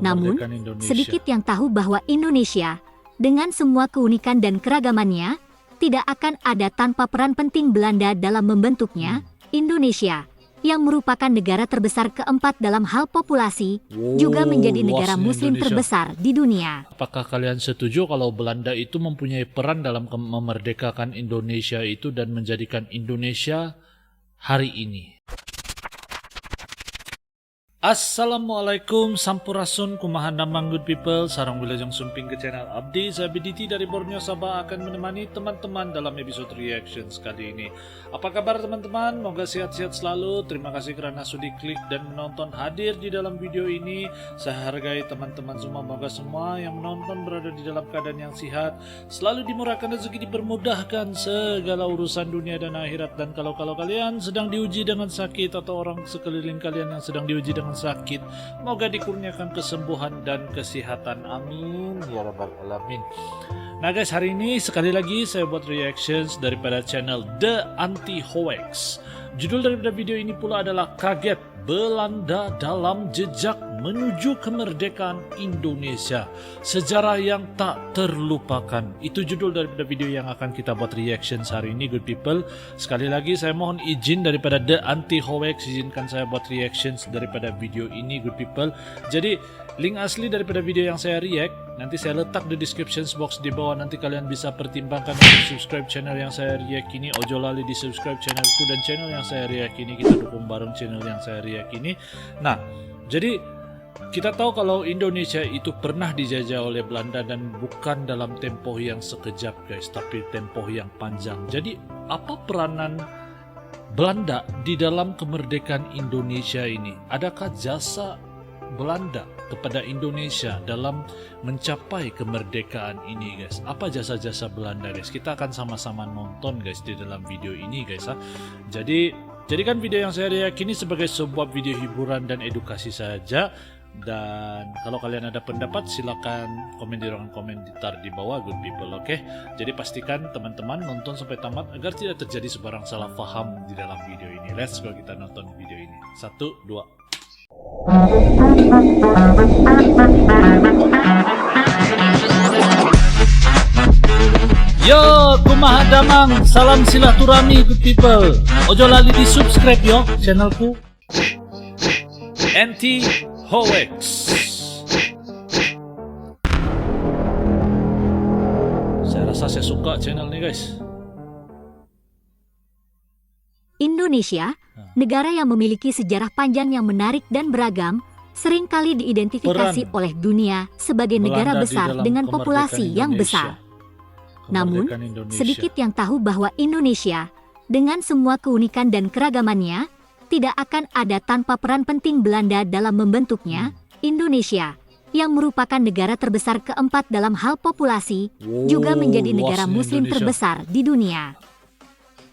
Namun, kemerdekaan Indonesia. sedikit yang tahu bahwa Indonesia, dengan semua keunikan dan keragamannya, tidak akan ada tanpa peran penting Belanda dalam membentuknya. Indonesia, yang merupakan negara terbesar keempat dalam hal populasi, juga menjadi negara luasnya Muslim Indonesia. terbesar di dunia. Apakah kalian setuju kalau Belanda itu mempunyai peran dalam memerdekakan Indonesia itu dan menjadikan Indonesia hari ini? Assalamualaikum, sampurasun, kumaha damang good people. Sarang wilajeng sumping ke channel Abdi Zabiditi dari Borneo Sabah akan menemani teman-teman dalam episode reactions kali ini. Apa kabar teman-teman? Moga sehat-sehat selalu. Terima kasih karena sudah klik dan menonton hadir di dalam video ini. Saya hargai teman-teman semua. Moga semua yang menonton berada di dalam keadaan yang sehat, selalu dimurahkan rezeki, dipermudahkan segala urusan dunia dan akhirat. Dan kalau kalian sedang diuji dengan sakit atau orang sekeliling kalian yang sedang diuji dengan sakit, moga dikurniakan kesembuhan dan kesehatan, amin ya rabbal alamin. Nah guys, hari ini sekali lagi saya buat reactions daripada channel The Anti-Hoax. Judul daripada video ini pula adalah Kaget Belanda dalam Jejak Menuju Kemerdekaan Indonesia, Sejarah yang Tak Terlupakan. Itu judul daripada video yang akan kita buat reactions hari ini good people. Sekali lagi saya mohon izin daripada The Anti-Hoax, izinkan saya buat reactions daripada video ini good people. Jadi link asli daripada video yang saya react nanti saya letak di description box di bawah. Nanti kalian bisa pertimbangkan untuk subscribe channel yang saya react ini. Ojo lali di subscribe channelku dan channel yang saya react ini. Kita dukung bareng channel yang saya react ini. Nah, jadi kita tahu kalau Indonesia itu pernah dijajah oleh Belanda dan bukan dalam tempo yang sekejap guys, tapi tempo yang panjang. Jadi apa peranan Belanda di dalam kemerdekaan Indonesia ini? Adakah jasa Belanda kepada Indonesia dalam mencapai kemerdekaan ini guys? Apa jasa-jasa Belanda guys? Kita akan sama-sama nonton guys di dalam video ini guys. Jadi jadikan video yang saya react ini sebagai sebuah video hiburan dan edukasi saja. Dan kalau kalian ada pendapat silakan komen di ruang komentar di bawah good people, oke? Jadi pastikan teman-teman nonton sampai tamat agar tidak terjadi sebarang salah paham di dalam video ini. Let's go, kita nonton video ini. 1, 2. Yo, kumaha damang, salam silaturahmi good people. Ojo lali di subscribe yo channelku Anti-Hoax. Saya rasa saya suka channel ini guys. Indonesia, negara yang memiliki sejarah panjang yang menarik dan beragam, seringkali diidentifikasi oleh dunia sebagai negara Belanda besar dengan populasi yang besar. Namun, sedikit yang tahu bahwa Indonesia, dengan semua keunikan dan keragamannya, tidak akan ada tanpa peran penting Belanda dalam membentuknya. Indonesia, yang merupakan negara terbesar keempat dalam hal populasi, juga menjadi negara Muslim terbesar di dunia.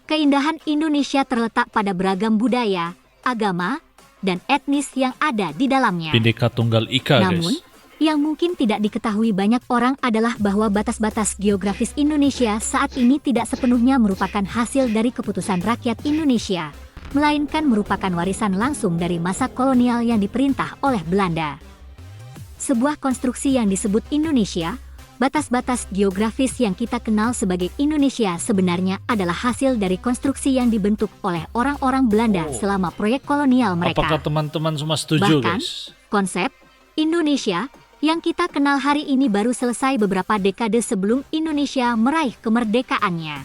Keindahan Indonesia terletak pada beragam budaya, agama, dan etnis yang ada di dalamnya. Bhinneka Tunggal Ika Namun, guys. yang mungkin tidak diketahui banyak orang adalah bahwa batas-batas geografis Indonesia saat ini tidak sepenuhnya merupakan hasil dari keputusan rakyat Indonesia, melainkan merupakan warisan langsung dari masa kolonial yang diperintah oleh Belanda. Sebuah konstruksi yang disebut Indonesia, batas-batas geografis yang kita kenal sebagai Indonesia sebenarnya adalah hasil dari konstruksi yang dibentuk oleh orang-orang Belanda selama proyek kolonial mereka. Apakah teman-teman semua setuju Bahkan, guys? konsep Indonesia yang kita kenal hari ini baru selesai beberapa dekade sebelum Indonesia meraih kemerdekaannya.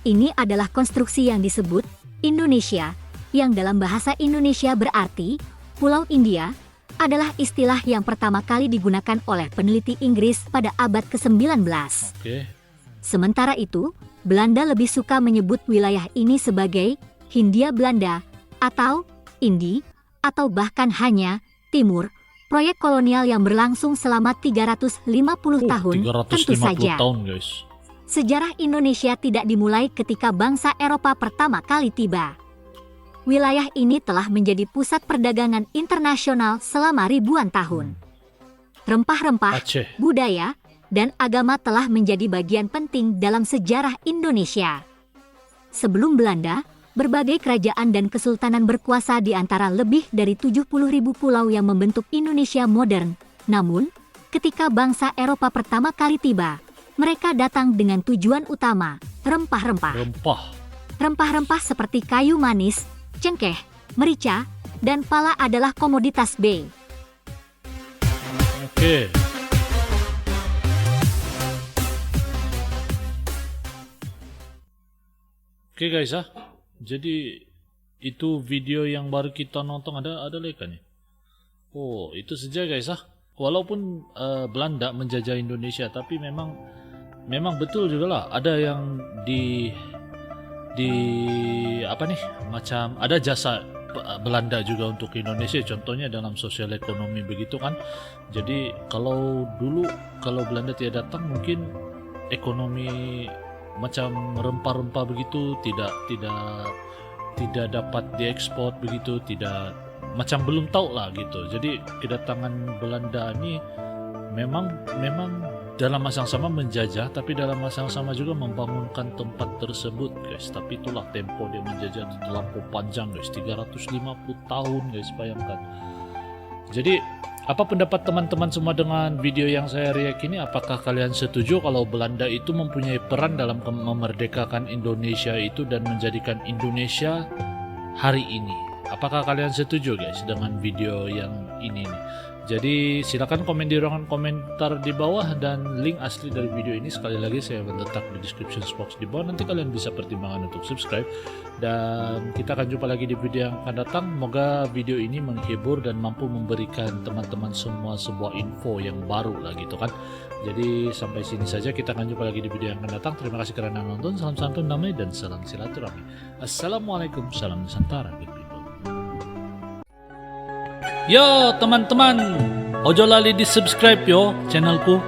Ini adalah konstruksi yang disebut Indonesia, yang dalam bahasa Indonesia berarti Pulau India, adalah istilah yang pertama kali digunakan oleh peneliti Inggris pada abad ke-19. Sementara itu, Belanda lebih suka menyebut wilayah ini sebagai Hindia Belanda, atau Indi, atau bahkan hanya Timur. Proyek kolonial yang berlangsung selama 350 tahun, 350 tentu saja. tahun guys. Sejarah Indonesia tidak dimulai ketika bangsa Eropa pertama kali tiba. Wilayah ini telah menjadi pusat perdagangan internasional selama ribuan tahun. Rempah-rempah, budaya, dan agama telah menjadi bagian penting dalam sejarah Indonesia. Sebelum Belanda, Berbagai kerajaan dan kesultanan berkuasa di antara lebih dari 70.000 pulau yang membentuk Indonesia modern. Namun, ketika bangsa Eropa pertama kali tiba, mereka datang dengan tujuan utama, rempah-rempah. Rempah-rempah seperti kayu manis, cengkeh, merica, dan pala adalah komoditas B. Oke guys ya. Jadi itu video yang baru kita nonton ada leka nih. Oh, itu saja guys ya. Walaupun Belanda menjajah Indonesia, tapi memang betul juga lah ada yang di apa nih, macam ada jasa Belanda juga untuk Indonesia, contohnya dalam sosial ekonomi begitu kan. Jadi kalau Belanda tidak datang, mungkin ekonomi macam rempah-rempah begitu tidak dapat diekspor begitu, tidak, macam belum tahu lah gitu. Jadi kedatangan Belanda ini memang dalam masa yang sama menjajah, tapi dalam masa yang sama juga membangunkan tempat tersebut guys. Tapi itulah tempo dia menjajah itu terlampau panjang guys, 350 tahun guys, bayangkan. Jadi apa pendapat teman-teman semua dengan video yang saya react ini? Apakah kalian setuju kalau Belanda itu mempunyai peran dalam memerdekakan Indonesia itu dan menjadikan Indonesia hari ini? Apakah kalian setuju guys dengan video yang ini nih? Jadi silakan komen di ruangan komentar di bawah, dan link asli dari video ini sekali lagi saya letak di description box di bawah. Nanti kalian bisa pertimbangkan untuk subscribe, dan kita akan jumpa lagi di video yang akan datang. Semoga video ini menghibur dan mampu memberikan teman-teman semua sebuah info yang baru lah gitu kan. Jadi sampai sini saja, kita akan jumpa lagi di video yang akan datang. Terima kasih karena nonton. Salam santun, damai, dan salam silaturahmi. Assalamualaikum, salam Nusantara. Yo teman-teman, ojo lali di subscribe yo channelku.